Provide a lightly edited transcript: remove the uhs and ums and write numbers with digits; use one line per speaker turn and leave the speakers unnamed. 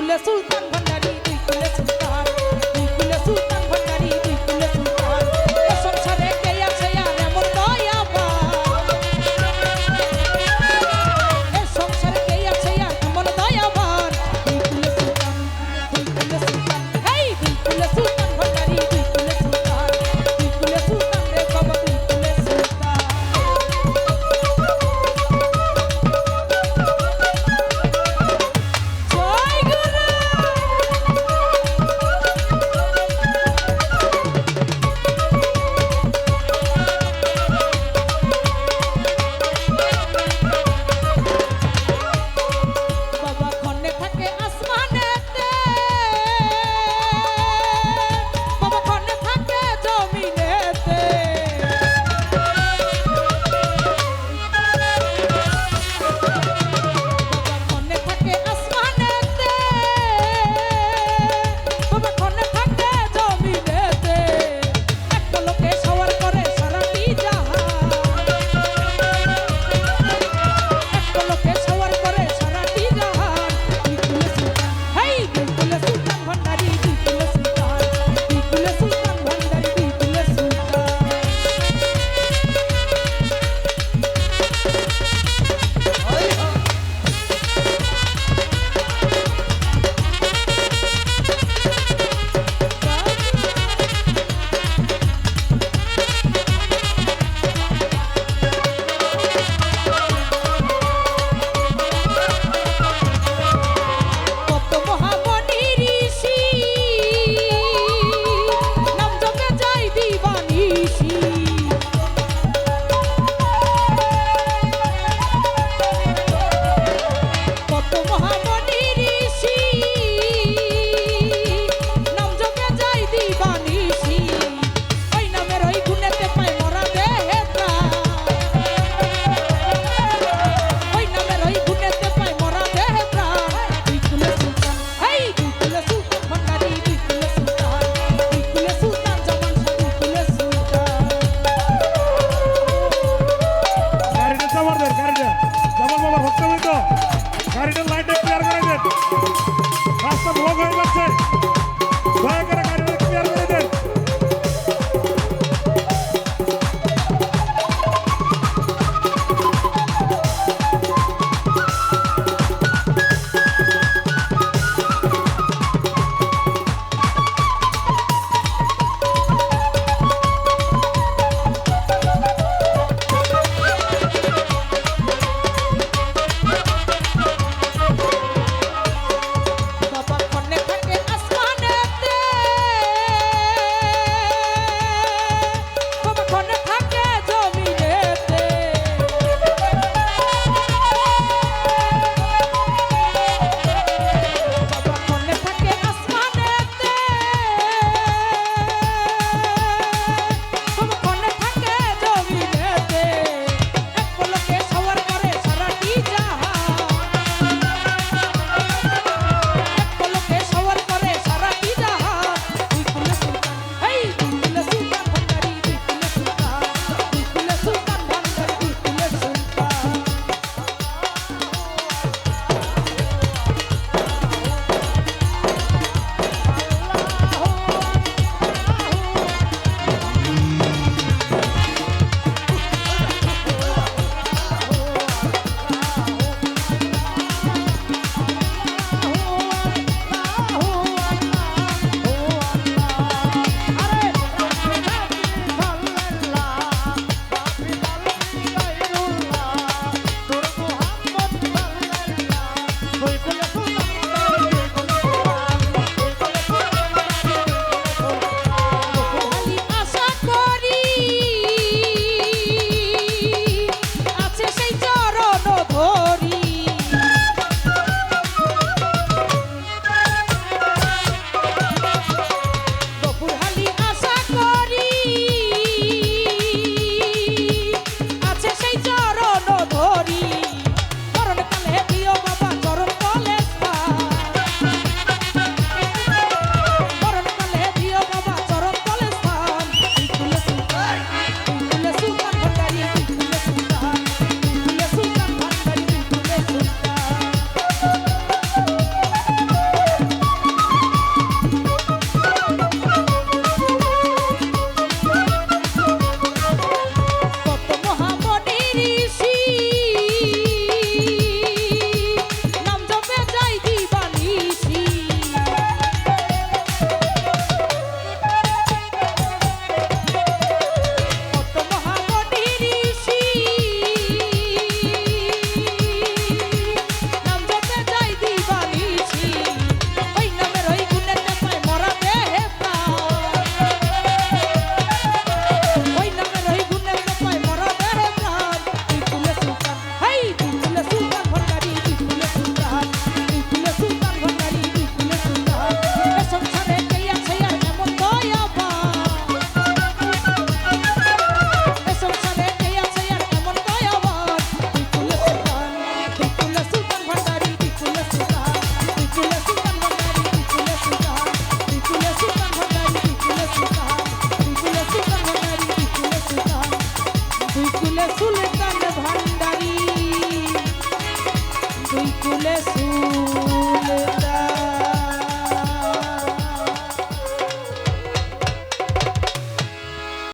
কুলে সুলতান ভান্ডারি দুই কুলে সুলতান, দুই কুলে সুলতান ভান্ডারি দুই কুলে সুলতান। এ সংসারে কে আছে আর এমন দয়াবান, এ সংসারে কে আছে আর এমন দয়াবান। দুই কুলে সুলতান, দুই কুলে সুলতান, হেই দুই কুলে সুলতান ভান্ডারি দুই কুলে সুলতান, দুই কুলে সুলতান রে বাবা দুই কুলে সুলতান। জয় গুরু। বাবা খন্ডে থাকে আসমানেতে, বাবা খন্ডে থাকে জমিনেতে। বাবা খন্ডে থাকে আসমানেতে, বাবা খন্ডে থাকে জমিনেতে। একটা লোকে সওয়ার করে সারাটি জাহান, একটা লোকে সওয়ার করে সারাটি জাহান। দুই কুলে সুলতান, হেই দুই কুলে সুলতান ভান্ডারি দুই কুলে সুলতান, দুই কুলে সুলতান ভান্ডারি দুই কুলে সুলতান। কত মহামণি ঋষি নাম জপে যায় দিবানিশি। কত মহামণি ঋষি নাম জপে যায় দিবানিশি। ওই নামের ওই গুণেতে পায় মরা দেহে প্রাণ, ওই নামের ওই গুণেতে পায় মরা দেহে প্রাণ। দুই কুলে সুলতান, হেই দুই কুলে সুলতান ভান্ডারি দুই কুলে সুলতান, দুই কুলে সুলতান জামান শাহ দুই কুলে সুলতান।
গাড়িটা চাপার দেন, গাড়িটা যেমন বাবা ভক্ত হইতো গাড়িটার লাইনটা ক্লিয়ার করে দেন, রাস্তা ব্লক হয়ে যাচ্ছে।